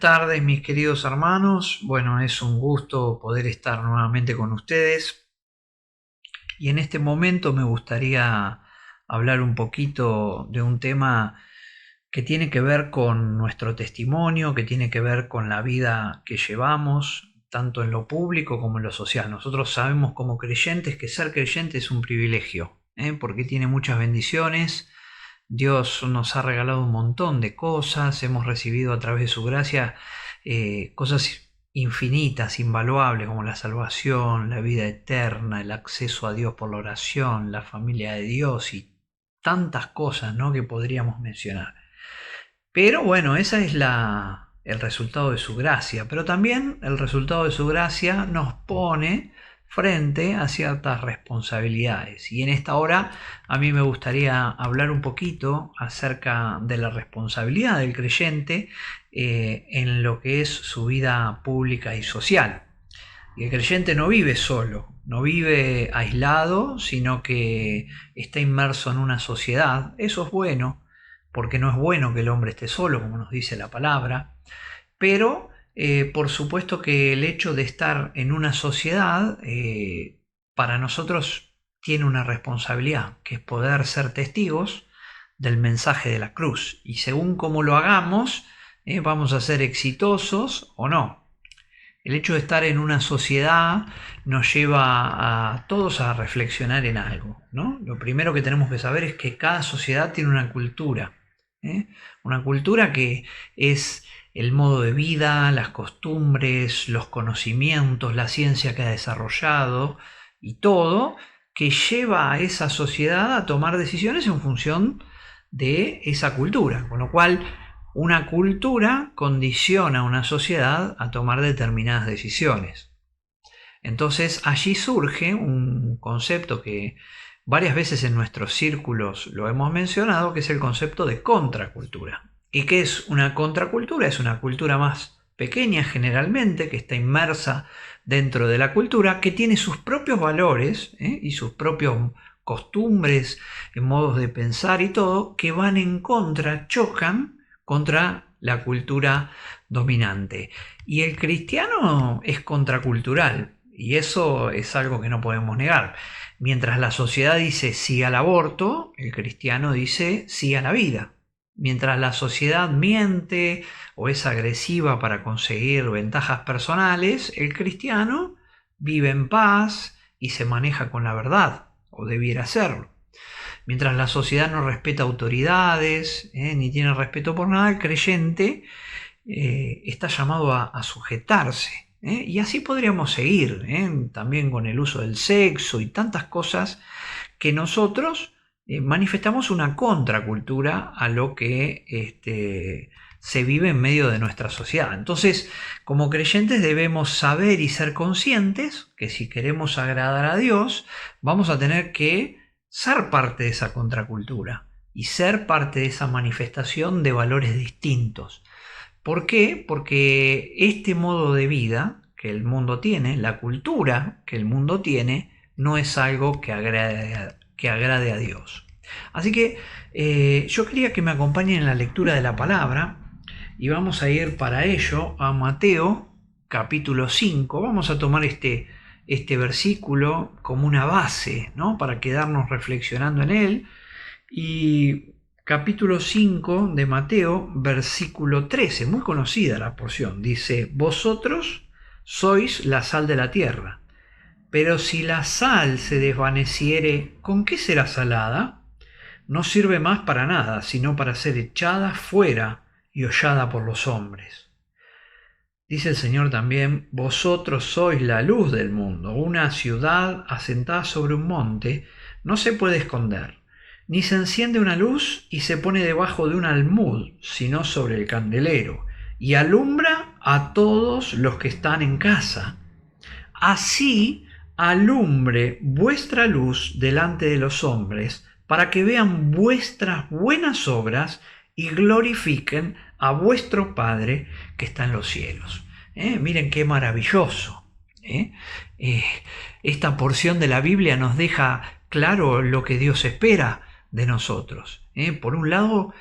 tardes, mis queridos hermanos. Bueno, es un gusto poder estar nuevamente con ustedes. Y en este momento me gustaría hablar un poquito de un tema que tiene que ver con nuestro testimonio, que tiene que ver con la vida que llevamos, tanto en lo público como en lo social. Nosotros sabemos como creyentes que ser creyente es un privilegio, porque tiene muchas bendiciones. Dios nos ha regalado un montón de cosas, hemos recibido a través de su gracia cosas infinitas, invaluables, como la salvación, la vida eterna, el acceso a Dios por la oración, la familia de Dios y tantas cosas, ¿no?, que podríamos mencionar. Pero bueno, esa es el resultado de su gracia. Pero también el resultado de su gracia nos pone frente a ciertas responsabilidades. Y en esta hora a mí me gustaría hablar un poquito acerca de la responsabilidad del creyente en lo que es su vida pública y social. Y el creyente no vive solo, no vive aislado, sino que está inmerso en una sociedad. Eso es bueno, porque no es bueno que el hombre esté solo, como nos dice la palabra, pero por supuesto que el hecho de estar en una sociedad para nosotros tiene una responsabilidad, que es poder ser testigos del mensaje de la cruz. Y según cómo lo hagamos, vamos a ser exitosos o no. El hecho de estar en una sociedad nos lleva a todos a reflexionar en algo, ¿no? Lo primero que tenemos que saber es que cada sociedad tiene una cultura, ¿eh? Una cultura que es el modo de vida, las costumbres, los conocimientos, la ciencia que ha desarrollado y todo que lleva a esa sociedad a tomar decisiones en función de esa cultura, con lo cual una cultura condiciona a una sociedad a tomar determinadas decisiones. Entonces allí surge un concepto que varias veces en nuestros círculos lo hemos mencionado, que es el concepto de contracultura. ¿Y qué es una contracultura? Es una cultura más pequeña generalmente, que está inmersa dentro de la cultura, que tiene sus propios valores y sus propios costumbres, modos de pensar y todo, que van en contra, chocan contra la cultura dominante. Y el cristiano es contracultural, y eso es algo que no podemos negar. Mientras la sociedad dice sí al aborto, el cristiano dice sí a la vida. Mientras la sociedad miente o es agresiva para conseguir ventajas personales, el cristiano vive en paz y se maneja con la verdad, o debiera hacerlo. Mientras la sociedad no respeta autoridades, ni tiene respeto por nada, el creyente está llamado a sujetarse. Y así podríamos seguir, también con el uso del sexo y tantas cosas que nosotros manifestamos una contracultura a lo que se vive en medio de nuestra sociedad. Entonces, como creyentes debemos saber y ser conscientes que si queremos agradar a Dios, vamos a tener que ser parte de esa contracultura y ser parte de esa manifestación de valores distintos. ¿Por qué? Porque este modo de vida que el mundo tiene, la cultura que el mundo tiene, no es algo que agrade a Dios. Así que yo quería que me acompañen en la lectura de la palabra y vamos a ir para ello a Mateo capítulo 5. Vamos a tomar este versículo como una base, ¿no?, para quedarnos reflexionando en él. Y capítulo 5 de Mateo, versículo 13, muy conocida la porción, dice: vosotros sois la sal de la tierra, pero si la sal se desvaneciere, ¿con qué será salada? No sirve más para nada, sino para ser echada fuera y hollada por los hombres. Dice el Señor también: vosotros sois la luz del mundo. Una ciudad asentada sobre un monte no se puede esconder, ni se enciende una luz y se pone debajo de un almud, sino sobre el candelero, y alumbra a todos los que están en casa. Así alumbre vuestra luz delante de los hombres, para que vean vuestras buenas obras y glorifiquen a vuestro Padre que está en los cielos. Miren qué maravilloso. Esta porción de la Biblia nos deja claro lo que Dios espera de nosotros. Por un lado,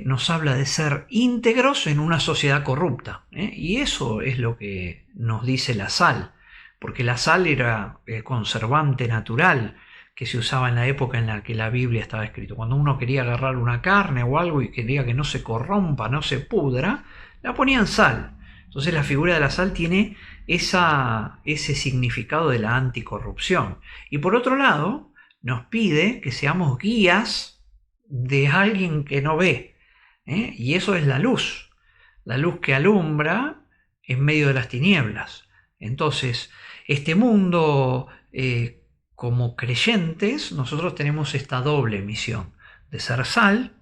nos habla de ser íntegros en una sociedad corrupta, y eso es lo que nos dice la sal, porque la sal era el conservante natural que se usaba en la época en la que la Biblia estaba escrita. Cuando uno quería agarrar una carne o algo y quería que no se corrompa, no se pudra, la ponían sal. Entonces la figura de la sal tiene ese significado de la anticorrupción. Y por otro lado, nos pide que seamos guías de alguien que no ve, y eso es la luz que alumbra en medio de las tinieblas. Entonces, este mundo, como creyentes, nosotros tenemos esta doble misión de ser sal,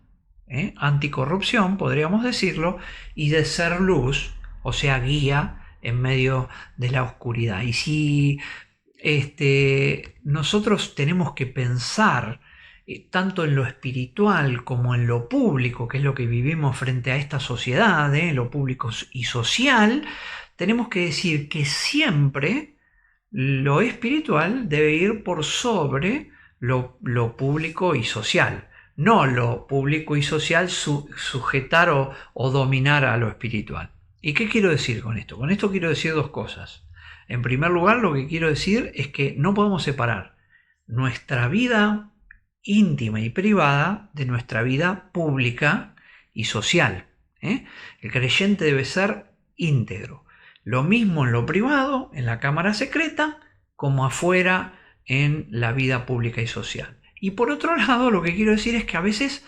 anticorrupción, podríamos decirlo, y de ser luz, o sea, guía en medio de la oscuridad. Y si nosotros tenemos que pensar tanto en lo espiritual como en lo público, que es lo que vivimos frente a esta sociedad, lo público y social, tenemos que decir que siempre lo espiritual debe ir por sobre lo público y social. No lo público y social sujetar o dominar a lo espiritual. ¿Y qué quiero decir con esto? Con esto quiero decir dos cosas. En primer lugar, lo que quiero decir es que no podemos separar nuestra vida íntima y privada de nuestra vida pública y social. El creyente debe ser íntegro. Lo mismo en lo privado, en la cámara secreta, como afuera en la vida pública y social. Y por otro lado, lo que quiero decir es que a veces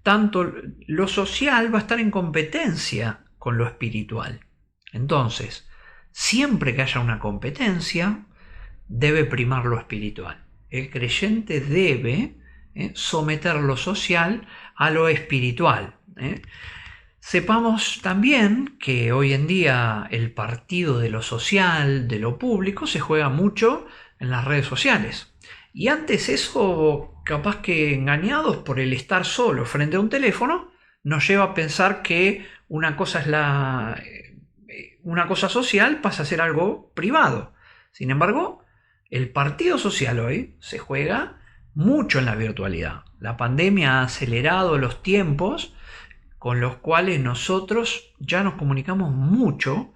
tanto lo social va a estar en competencia con lo espiritual. Entonces, siempre que haya una competencia, debe primar lo espiritual. El creyente debe someter lo social a lo espiritual. Sepamos también que hoy en día el partido de lo social, de lo público, se juega mucho en las redes sociales. Y antes eso, capaz que engañados por el estar solo frente a un teléfono, nos lleva a pensar que una cosa social pasa a ser algo privado. Sin embargo, el partido social hoy se juega mucho en la virtualidad. La pandemia ha acelerado los tiempos con los cuales nosotros ya nos comunicamos mucho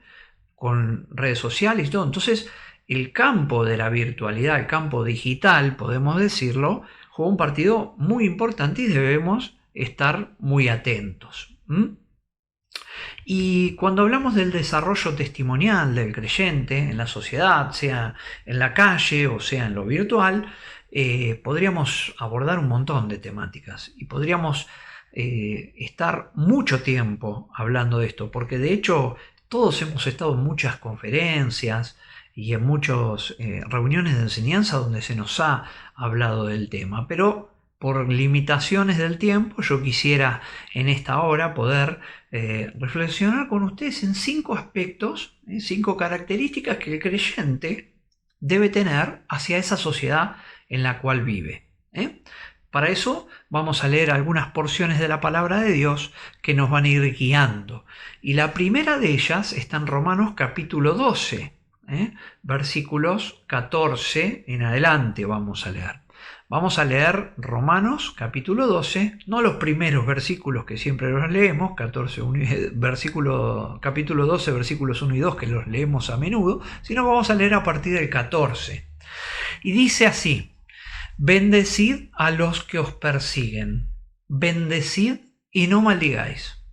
con redes sociales y todo. Entonces, el campo de la virtualidad, el campo digital, podemos decirlo, juega un partido muy importante y debemos estar muy atentos. Y cuando hablamos del desarrollo testimonial del creyente en la sociedad, sea en la calle o sea en lo virtual, podríamos abordar un montón de temáticas y podríamos estar mucho tiempo hablando de esto, porque de hecho todos hemos estado en muchas conferencias y en muchas reuniones de enseñanza donde se nos ha hablado del tema, pero por limitaciones del tiempo yo quisiera en esta hora poder reflexionar con ustedes en 5 aspectos, 5 características que el creyente debe tener hacia esa sociedad en la cual vive. Para eso vamos a leer algunas porciones de la palabra de Dios que nos van a ir guiando. Y la primera de ellas está en Romanos capítulo 12, versículos 14 en adelante vamos a leer. Vamos a leer Romanos capítulo 12, no los primeros versículos que siempre los leemos, capítulo 12, versículos 1 y 2 que los leemos a menudo, sino que vamos a leer a partir del 14. Y dice así: bendecid a los que os persiguen, bendecid y no maldigáis.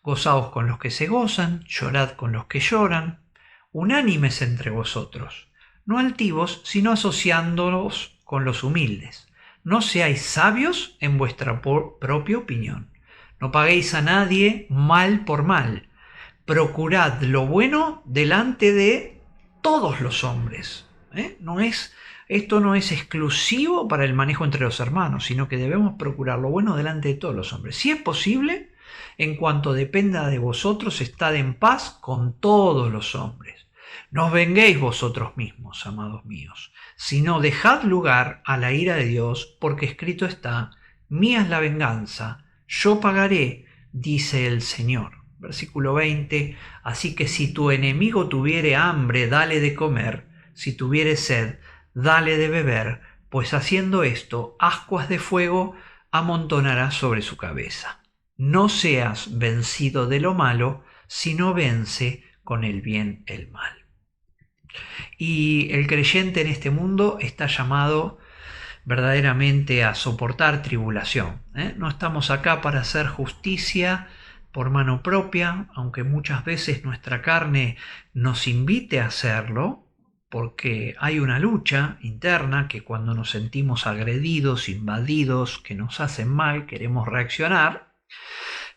Gozaos con los que se gozan, llorad con los que lloran, unánimes entre vosotros, no altivos, sino asociándolos con los humildes. No seáis sabios en vuestra propia opinión. No paguéis a nadie mal por mal. Procurad lo bueno delante de todos los hombres. Esto no es exclusivo para el manejo entre los hermanos, sino que debemos procurar lo bueno delante de todos los hombres. Si es posible, en cuanto dependa de vosotros, estad en paz con todos los hombres. No os venguéis vosotros mismos, amados míos, sino dejad lugar a la ira de Dios, porque escrito está: mía es la venganza, yo pagaré, dice el Señor. Versículo 20, así que si tu enemigo tuviere hambre, dale de comer, si tuviere sed, dale de beber, pues haciendo esto, ascuas de fuego amontonará sobre su cabeza. No seas vencido de lo malo, sino vence con el bien el mal. Y el creyente en este mundo está llamado verdaderamente a soportar tribulación. No estamos acá para hacer justicia por mano propia, aunque muchas veces nuestra carne nos invite a hacerlo, porque hay una lucha interna que cuando nos sentimos agredidos, invadidos, que nos hacen mal, queremos reaccionar,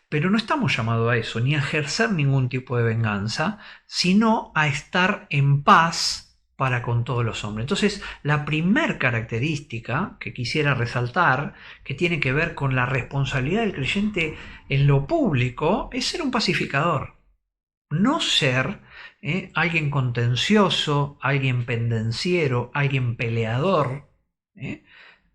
pero no estamos llamados a eso, ni a ejercer ningún tipo de venganza, sino a estar en paz para con todos los hombres. Entonces, la primer característica que quisiera resaltar, que tiene que ver con la responsabilidad del creyente en lo público, es ser un pacificador. No ser alguien contencioso, alguien pendenciero, alguien peleador,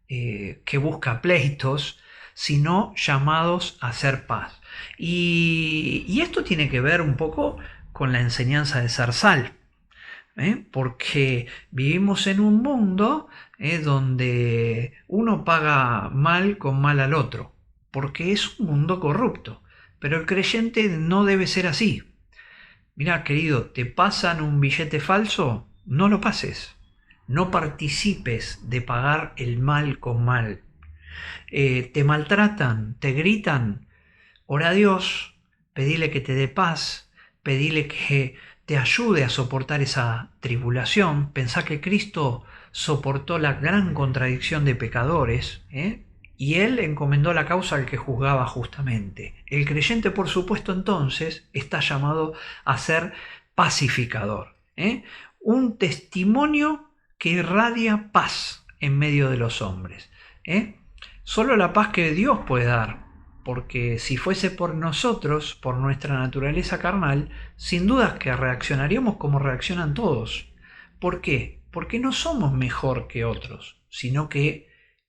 que busca pleitos, sino llamados a hacer paz. Y esto tiene que ver un poco con la enseñanza de Zarzal, porque vivimos en un mundo donde uno paga mal con mal al otro, porque es un mundo corrupto, pero el creyente no debe ser así. Mira, querido, ¿te pasan un billete falso? No lo pases. No participes de pagar el mal con mal. Te maltratan, te gritan, ora a Dios, pedile que te dé paz, pedile que te ayude a soportar esa tribulación. Pensá que Cristo soportó la gran contradicción de pecadores, y Él encomendó la causa al que juzgaba justamente. El creyente, por supuesto, entonces, está llamado a ser pacificador, un testimonio que irradia paz en medio de los hombres. Solo la paz que Dios puede dar, porque si fuese por nosotros, por nuestra naturaleza carnal, sin dudas que reaccionaríamos como reaccionan todos. ¿Por qué? Porque no somos mejor que otros, sino que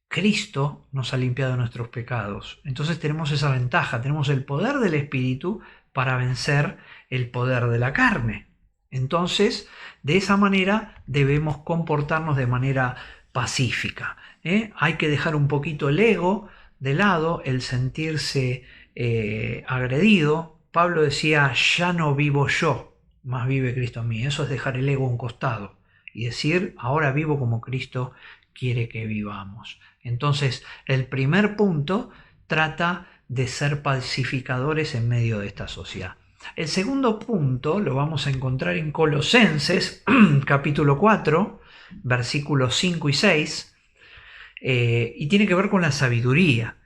Cristo nos ha limpiado nuestros pecados. Entonces tenemos esa ventaja, tenemos el poder del Espíritu para vencer el poder de la carne. Entonces, de esa manera debemos comportarnos de manera pacífica. Hay que dejar un poquito el ego de lado, el sentirse agredido. Pablo decía, ya no vivo yo, más vive Cristo en mí. Eso es dejar el ego a un costado y decir, ahora vivo como Cristo quiere que vivamos. Entonces, el primer punto trata de ser pacificadores en medio de esta sociedad. El segundo punto lo vamos a encontrar en Colosenses, capítulo 4, versículos 5 y 6, y tiene que ver con la sabiduría.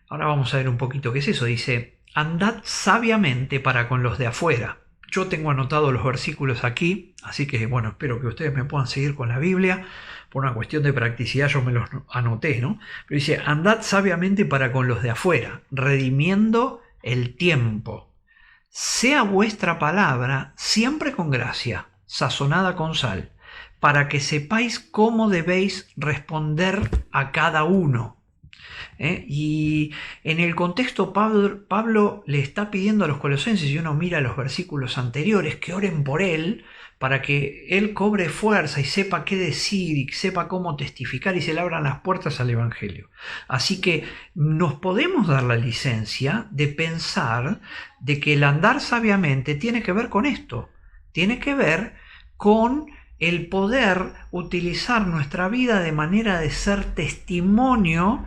Ahora vamos a ver un poquito qué es eso. Dice, andad sabiamente para con los de afuera. Yo tengo anotado los versículos aquí, así que bueno, espero que ustedes me puedan seguir con la Biblia. Por una cuestión de practicidad yo me los anoté, ¿no? Pero dice, andad sabiamente para con los de afuera, redimiendo el tiempo. Sea vuestra palabra siempre con gracia, sazonada con sal, para que sepáis cómo debéis responder a cada uno. Y en el contexto Pablo le está pidiendo a los colosenses, y uno mira los versículos anteriores, que oren por él para que él cobre fuerza y sepa qué decir y sepa cómo testificar y se le abran las puertas al Evangelio. Así que nos podemos dar la licencia de pensar de que el andar sabiamente tiene que ver con esto, tiene que ver con el poder utilizar nuestra vida de manera de ser testimonio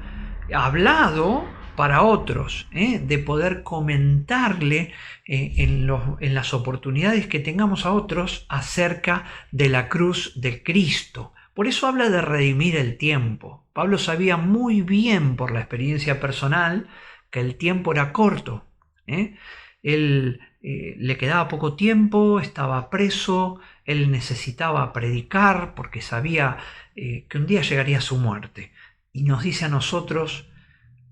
hablado para otros, de poder comentarle en las oportunidades que tengamos a otros acerca de la cruz de Cristo. Por eso habla de redimir el tiempo. Pablo sabía muy bien por la experiencia personal que el tiempo era corto. Él le quedaba poco tiempo, estaba preso, él necesitaba predicar porque sabía que un día llegaría su muerte. Y nos dice a nosotros,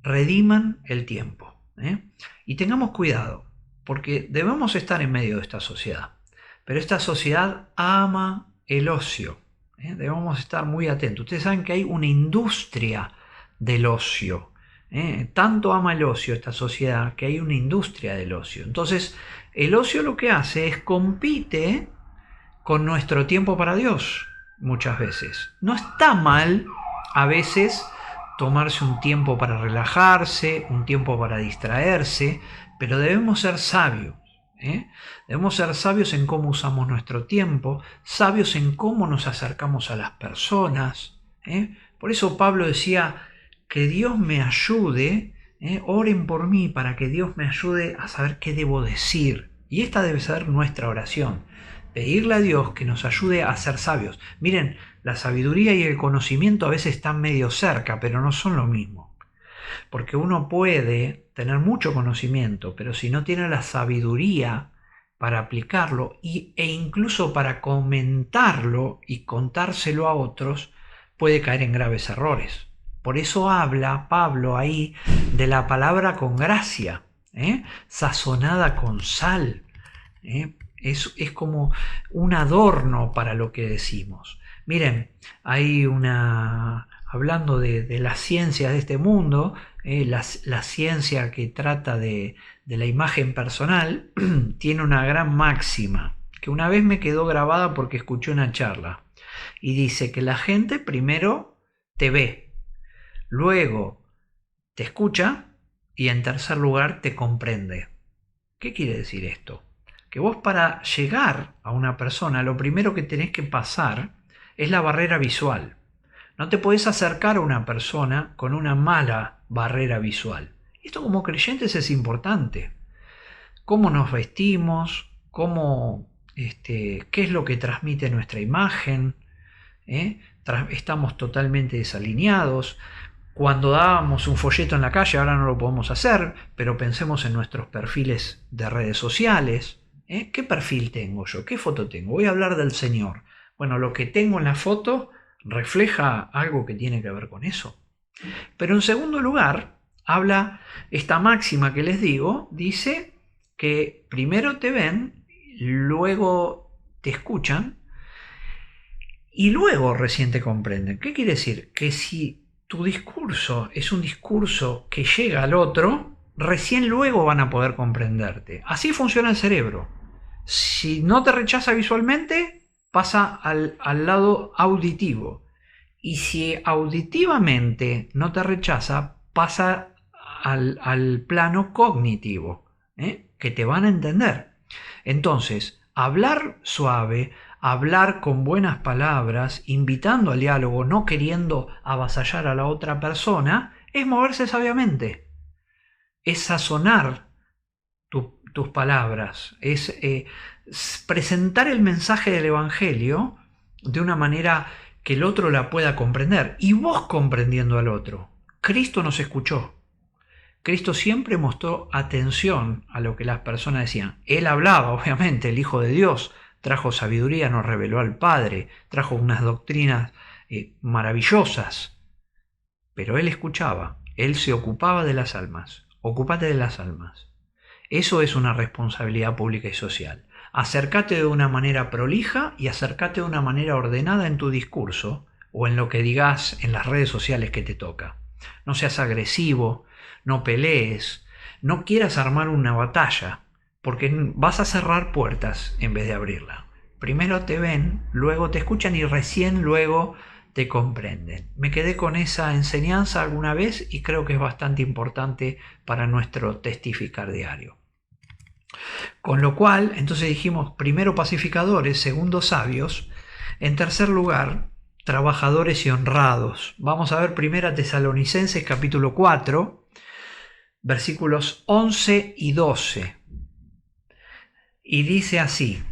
rediman el tiempo. Y tengamos cuidado, porque debemos estar en medio de esta sociedad. Pero esta sociedad ama el ocio. Debemos estar muy atentos. Ustedes saben que hay una industria del ocio. Tanto ama el ocio esta sociedad que hay una industria del ocio. Entonces, el ocio lo que hace es compite con nuestro tiempo para Dios muchas veces. No está mal a veces tomarse un tiempo para relajarse, un tiempo para distraerse, pero debemos ser sabios. Debemos ser sabios en cómo usamos nuestro tiempo, sabios en cómo nos acercamos a las personas. Por eso Pablo decía, que Dios me ayude, oren por mí para que Dios me ayude a saber qué debo decir. Y esta debe ser nuestra oración, pedirle a Dios que nos ayude a ser sabios. Miren, la sabiduría y el conocimiento a veces están medio cerca, pero no son lo mismo. Porque uno puede tener mucho conocimiento, pero si no tiene la sabiduría para aplicarlo e incluso para comentarlo y contárselo a otros, puede caer en graves errores. Por eso habla Pablo ahí de la palabra con gracia, sazonada con sal. Es como un adorno para lo que decimos. Miren, hay hablando de las ciencias de este mundo, la ciencia que trata de la imagen personal, tiene una gran máxima, que una vez me quedó grabada porque escuché una charla, y dice que la gente primero te ve, luego te escucha y en tercer lugar te comprende. ¿Qué quiere decir esto? Que vos para llegar a una persona lo primero que tenés que pasar es la barrera visual. No te podés acercar a una persona con una mala barrera visual. Esto como creyentes es importante. Cómo nos vestimos, qué es lo que transmite nuestra imagen. Estamos totalmente desalineados. Cuando dábamos un folleto en la calle, ahora no lo podemos hacer, pero pensemos en nuestros perfiles de redes sociales. ¿Qué perfil tengo yo? ¿Qué foto tengo? Voy a hablar del Señor. Bueno, lo que tengo en la foto refleja algo que tiene que ver con eso. Pero en segundo lugar, habla esta máxima que les digo, dice que primero te ven, luego te escuchan y luego recién te comprenden. ¿Qué quiere decir? Que si tu discurso es un discurso que llega al otro, recién luego van a poder comprenderte. Así funciona el cerebro. Si no te rechaza visualmente, pasa al lado auditivo. Y si auditivamente no te rechaza, pasa al plano cognitivo, que te van a entender. Entonces, hablar suave, hablar con buenas palabras, invitando al diálogo, no queriendo avasallar a la otra persona, es moverse sabiamente. Es sazonar tus palabras, es presentar el mensaje del Evangelio de una manera que el otro la pueda comprender, y vos comprendiendo al otro. Cristo nos escuchó. Cristo siempre mostró atención a lo que las personas decían. Él hablaba, obviamente, el Hijo de Dios, trajo sabiduría, nos reveló al Padre, trajo unas doctrinas maravillosas, pero Él escuchaba, Él se ocupaba de las almas. Ocúpate de las almas. Eso es una responsabilidad pública y social. Acércate de una manera prolija y acércate de una manera ordenada en tu discurso o en lo que digas en las redes sociales que te toca. No seas agresivo, no pelees, no quieras armar una batalla, porque vas a cerrar puertas en vez de abrirla. Primero te ven, luego te escuchan y recién luego te comprenden. Me quedé con esa enseñanza alguna vez y creo que es bastante importante para nuestro testificar diario. Con lo cual, entonces dijimos, primero pacificadores, segundo sabios, en tercer lugar, trabajadores y honrados. Vamos a ver 1 Tesalonicenses capítulo 4, versículos 11 y 12. Y dice así: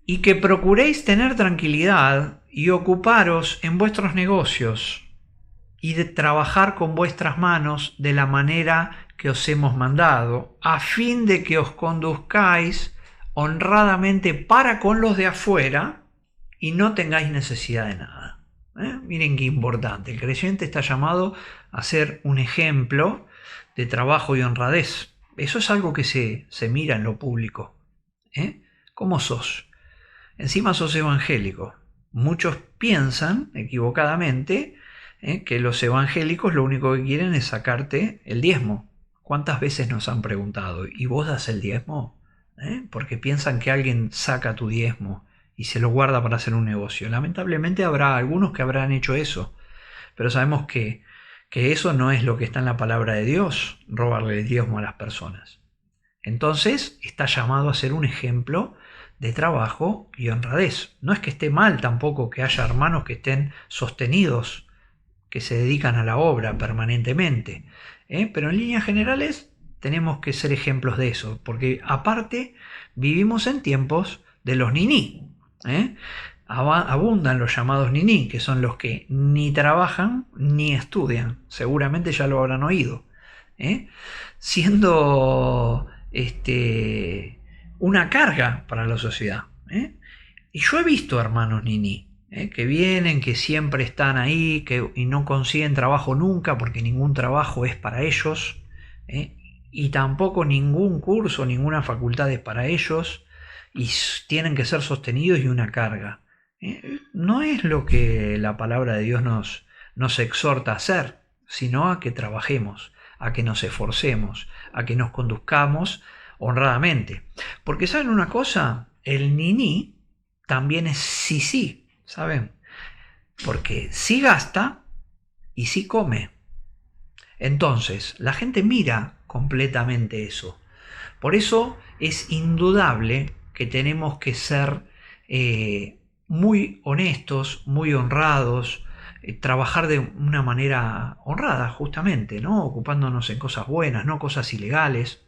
y que procuréis tener tranquilidad y ocuparos en vuestros negocios y de trabajar con vuestras manos de la manera que os hemos mandado, a fin de que os conduzcáis honradamente para con los de afuera y no tengáis necesidad de nada. Miren qué importante. El creyente está llamado a ser un ejemplo de trabajo y honradez. Eso es algo que se mira en lo público. ¿Cómo sos? Encima sos evangélico. Muchos piensan equivocadamente que los evangélicos lo único que quieren es sacarte el diezmo. ¿Cuántas veces nos han preguntado, ¿y vos das el diezmo? Porque piensan que alguien saca tu diezmo y se lo guarda para hacer un negocio. Lamentablemente habrá algunos que habrán hecho eso, pero sabemos que que eso no es lo que está en la palabra de Dios, robarle el diezmo a las personas. Entonces está llamado a ser un ejemplo de trabajo y honradez. No es que esté mal tampoco que haya hermanos que estén sostenidos, que se dedican a la obra permanentemente, pero en líneas generales tenemos que ser ejemplos de eso, porque aparte vivimos en tiempos de los niní. Abundan los llamados niní, que son los que ni trabajan ni estudian, seguramente ya lo habrán oído, siendo una carga para la sociedad. Y yo he visto hermanos niní, que vienen, que siempre están ahí, y no consiguen trabajo nunca, porque ningún trabajo es para ellos, y tampoco ningún curso, ninguna facultad es para ellos, y tienen que ser sostenidos y una carga. No es lo que la palabra de Dios nos exhorta a hacer, sino a que trabajemos, a que nos esforcemos, a que nos conduzcamos honradamente. Porque ¿saben una cosa? El niní también es sí, ¿saben? Porque sí gasta y sí come. Entonces, la gente mira completamente eso. Por eso es indudable que tenemos que ser muy honestos, muy honrados, trabajar de una manera honrada, justamente, ¿no? Ocupándonos en cosas buenas, no cosas ilegales.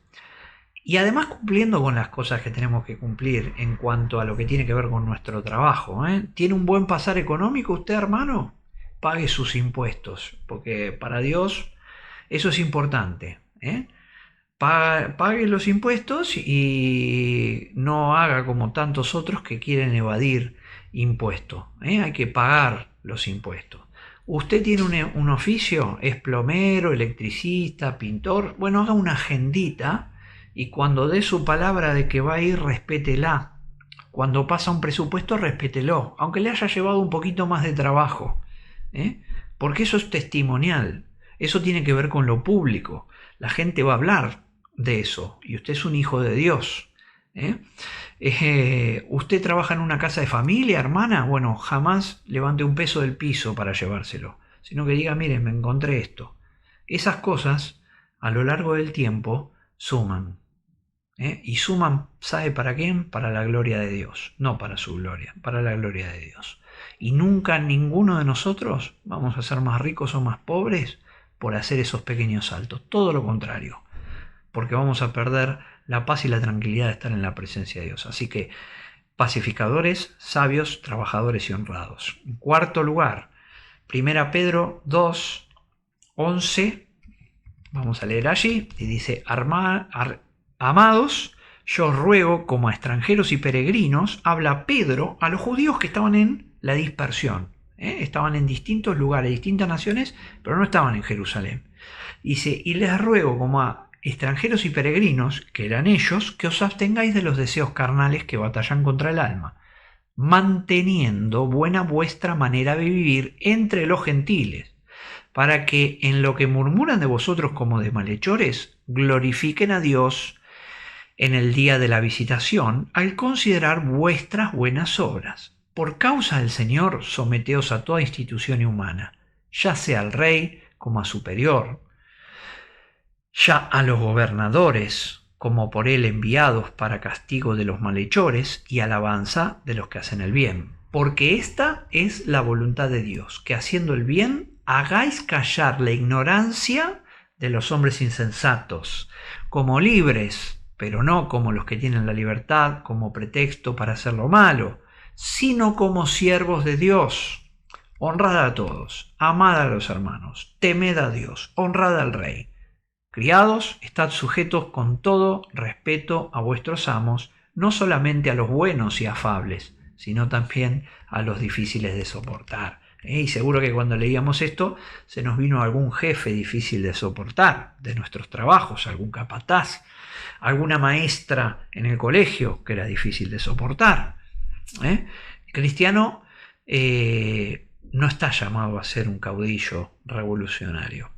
Y además cumpliendo con las cosas que tenemos que cumplir en cuanto a lo que tiene que ver con nuestro trabajo. ¿Tiene un buen pasar económico usted, hermano? Pague sus impuestos, porque para Dios eso es importante. Pague los impuestos y no haga como tantos otros que quieren evadir impuestos. Hay que pagar los impuestos. Usted tiene un oficio, es plomero, electricista, pintor. Bueno, haga una agendita y cuando dé su palabra de que va a ir, respétela. Cuando pasa un presupuesto, respételo, aunque le haya llevado un poquito más de trabajo. Porque eso es testimonial. Eso tiene que ver con lo público. La gente va a hablar de eso y usted es un hijo de Dios. ¿Usted trabaja en una casa de familia, hermana? Bueno, jamás levante un peso del piso para llevárselo, sino que diga, miren, me encontré esto. Esas cosas, a lo largo del tiempo, suman. Y suman, ¿sabe para quién? Para la gloria de Dios, no para su gloria, para la gloria de Dios. Y nunca ninguno de nosotros vamos a ser más ricos o más pobres por hacer esos pequeños saltos. Todo lo contrario, porque vamos a perder la paz y la tranquilidad de estar en la presencia de Dios. Así que pacificadores, sabios, trabajadores y honrados. En cuarto lugar, 1 Pedro 2, 11, vamos a leer allí, y dice, amados, yo os ruego como a extranjeros y peregrinos, habla Pedro a los judíos que estaban en la dispersión. Estaban en distintos lugares, distintas naciones, pero no estaban en Jerusalén. Dice, y les ruego como a extranjeros y peregrinos, que eran ellos, que os abstengáis de los deseos carnales que batallan contra el alma, manteniendo buena vuestra manera de vivir entre los gentiles, para que en lo que murmuran de vosotros como de malhechores, glorifiquen a Dios en el día de la visitación, al considerar vuestras buenas obras. Por causa del Señor, someteos a toda institución humana, ya sea al rey como a superior, ya a los gobernadores como por él enviados para castigo de los malhechores y alabanza de los que hacen el bien. Porque esta es la voluntad de Dios, que haciendo el bien hagáis callar la ignorancia de los hombres insensatos, como libres, pero no como los que tienen la libertad como pretexto para hacer lo malo, sino como siervos de Dios. Honrad a todos, amad a los hermanos, temed a Dios, honrad al rey. Criados, estad sujetos con todo respeto a vuestros amos, no solamente a los buenos y afables, sino también a los difíciles de soportar. Y seguro que cuando leíamos esto se nos vino algún jefe difícil de soportar de nuestros trabajos, algún capataz, alguna maestra en el colegio que era difícil de soportar. El cristiano no está llamado a ser un caudillo revolucionario.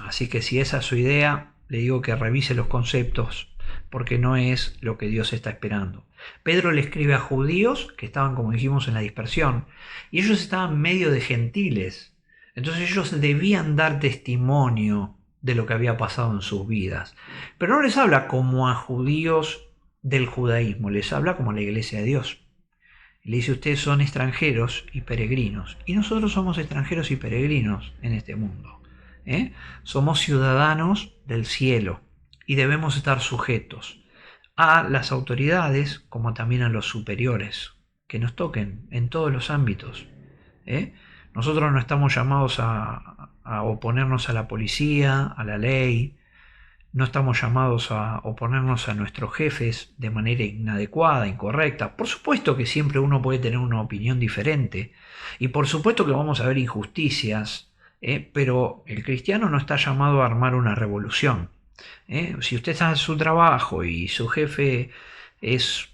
Así que si esa es su idea, le digo que revise los conceptos, porque no es lo que Dios está esperando. Pedro le escribe a judíos que estaban, como dijimos, en la dispersión, y ellos estaban en medio de gentiles. Entonces ellos debían dar testimonio de lo que había pasado en sus vidas. Pero no les habla como a judíos del judaísmo, les habla como a la iglesia de Dios. Le dice: ustedes son extranjeros y peregrinos, y nosotros somos extranjeros y peregrinos en este mundo. Somos ciudadanos del cielo y debemos estar sujetos a las autoridades como también a los superiores que nos toquen en todos los ámbitos. Nosotros no estamos llamados a oponernos a la policía, a la ley. No estamos llamados a oponernos a nuestros jefes de manera inadecuada, incorrecta. Por supuesto que siempre uno puede tener una opinión diferente y por supuesto que vamos a ver injusticias, pero el cristiano no está llamado a armar una revolución. Si usted está en su trabajo y su jefe es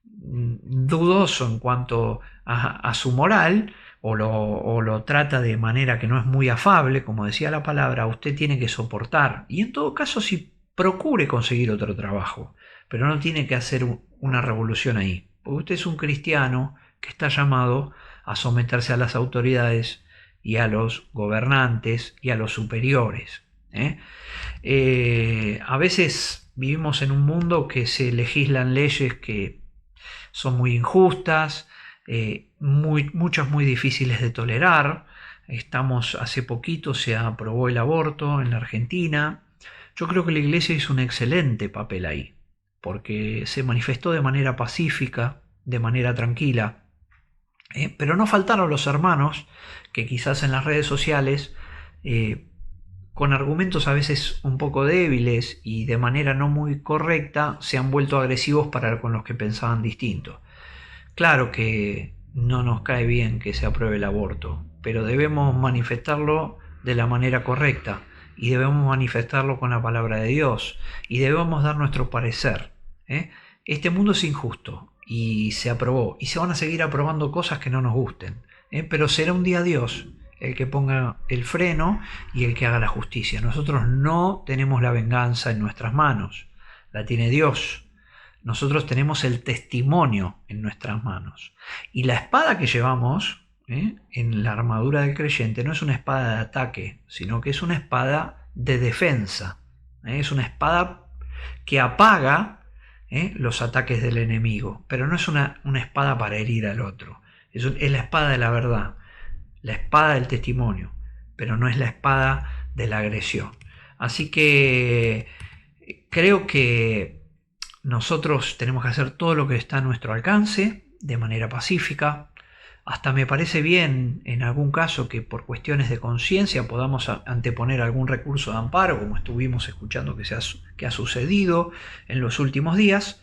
dudoso en cuanto a su moral, o lo trata de manera que no es muy afable, como decía la palabra, usted tiene que soportar. Y en todo caso, si procure conseguir otro trabajo, pero no tiene que hacer una revolución ahí. Porque usted es un cristiano que está llamado a someterse a las autoridades y a los gobernantes y a los superiores. A veces vivimos en un mundo que se legislan leyes que son muy injustas, muchas muy difíciles de tolerar. Hace poquito se aprobó el aborto en la Argentina. Yo creo que la Iglesia hizo un excelente papel ahí, porque se manifestó de manera pacífica, de manera tranquila. Pero no faltaron los hermanos que quizás en las redes sociales, con argumentos a veces un poco débiles y de manera no muy correcta, se han vuelto agresivos para con los que pensaban distinto. Claro que no nos cae bien que se apruebe el aborto, pero debemos manifestarlo de la manera correcta y debemos manifestarlo con la palabra de Dios y debemos dar nuestro parecer. Este mundo es injusto y se aprobó y se van a seguir aprobando cosas que no nos gusten, pero será un día Dios el que ponga el freno y el que haga la justicia. Nosotros no tenemos la venganza en nuestras manos, la tiene Dios. Nosotros tenemos el testimonio en nuestras manos. Y la espada que llevamos en la armadura del creyente no es una espada de ataque, sino que es una espada de defensa. Es una espada que apaga los ataques del enemigo, pero no es una espada para herir al otro. Es la espada de la verdad, la espada del testimonio, pero no es la espada de la agresión. Así que creo que nosotros tenemos que hacer todo lo que está a nuestro alcance de manera pacífica. Hasta me parece bien en algún caso que por cuestiones de conciencia podamos anteponer algún recurso de amparo, como estuvimos escuchando que ha sucedido en los últimos días,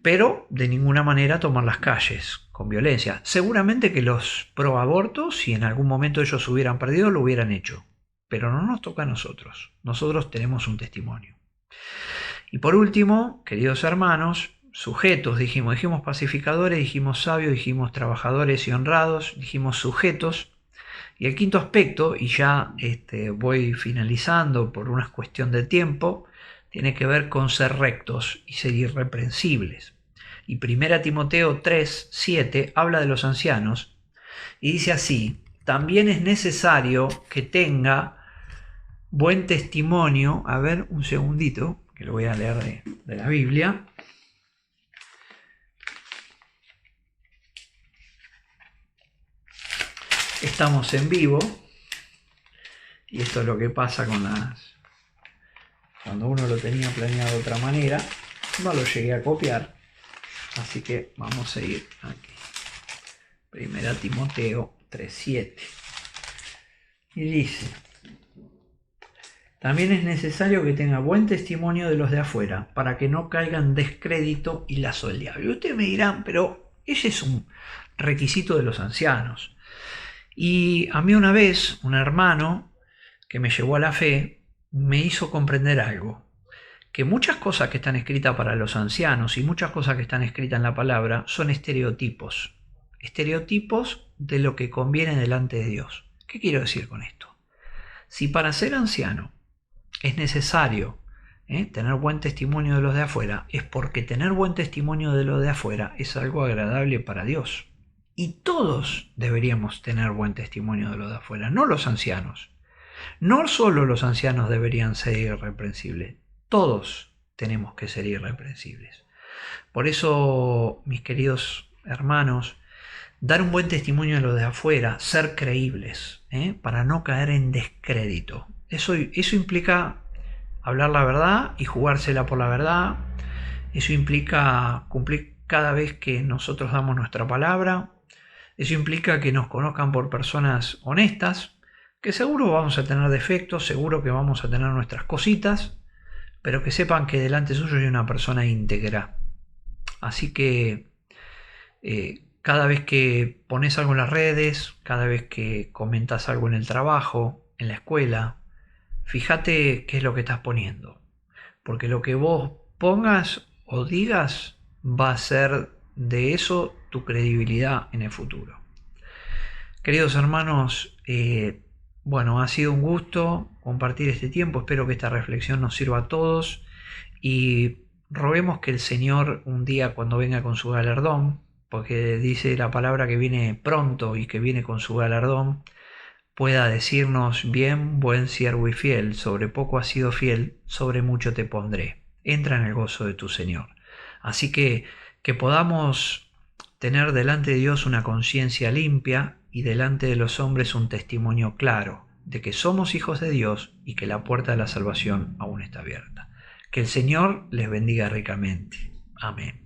pero de ninguna manera tomar las calles con violencia. Seguramente que los pro abortos, si en algún momento ellos hubieran perdido, lo hubieran hecho, pero no nos toca a nosotros. Nosotros tenemos un testimonio. Y por último, queridos hermanos, sujetos, dijimos pacificadores, dijimos sabios, dijimos trabajadores y honrados, dijimos sujetos. Y el quinto aspecto, y ya voy finalizando por una cuestión de tiempo, tiene que ver con ser rectos y ser irreprensibles. Y 1 Timoteo 3:7 habla de los ancianos y dice así: también es necesario que tenga buen testimonio. A ver, un segundito, que lo voy a leer de la Biblia. Estamos en vivo y esto es lo que pasa cuando uno lo tenía planeado de otra manera. No lo llegué a copiar, así que vamos a ir aquí. 1 Timoteo 3:7 y dice: también es necesario que tenga buen testimonio de los de afuera, para que no caiga en descrédito y lazo del diablo. Y ustedes me dirán, pero ese es un requisito de los ancianos. Y a mí una vez, un hermano que me llevó a la fe, me hizo comprender algo. Que muchas cosas que están escritas para los ancianos y muchas cosas que están escritas en la palabra son estereotipos. Estereotipos de lo que conviene delante de Dios. ¿Qué quiero decir con esto? Si para ser anciano es necesario tener buen testimonio de los de afuera, es porque tener buen testimonio de los de afuera es algo agradable para Dios. Y todos deberíamos tener buen testimonio de los de afuera, no los ancianos. No solo los ancianos deberían ser irreprensibles, todos tenemos que ser irreprensibles. Por eso, mis queridos hermanos, dar un buen testimonio de los de afuera, ser creíbles, para no caer en descrédito. Eso implica hablar la verdad y jugársela por la verdad. Eso implica cumplir cada vez que nosotros damos nuestra palabra. Eso implica que nos conozcan por personas honestas, que seguro vamos a tener defectos, seguro que vamos a tener nuestras cositas, pero que sepan que delante suyo hay una persona íntegra. Así que cada vez que pones algo en las redes, cada vez que comentas algo en el trabajo, en la escuela, fíjate qué es lo que estás poniendo. Porque lo que vos pongas o digas va a ser de eso tu credibilidad en el futuro. Queridos hermanos, bueno, ha sido un gusto compartir este tiempo. Espero que esta reflexión nos sirva a todos y roguemos que el Señor un día cuando venga con su galardón, porque dice la palabra que viene pronto y que viene con su galardón, pueda decirnos: bien, buen siervo y fiel, sobre poco has sido fiel, sobre mucho te pondré. Entra en el gozo de tu Señor. Así que podamos tener delante de Dios una conciencia limpia y delante de los hombres un testimonio claro de que somos hijos de Dios y que la puerta de la salvación aún está abierta. Que el Señor les bendiga ricamente. Amén.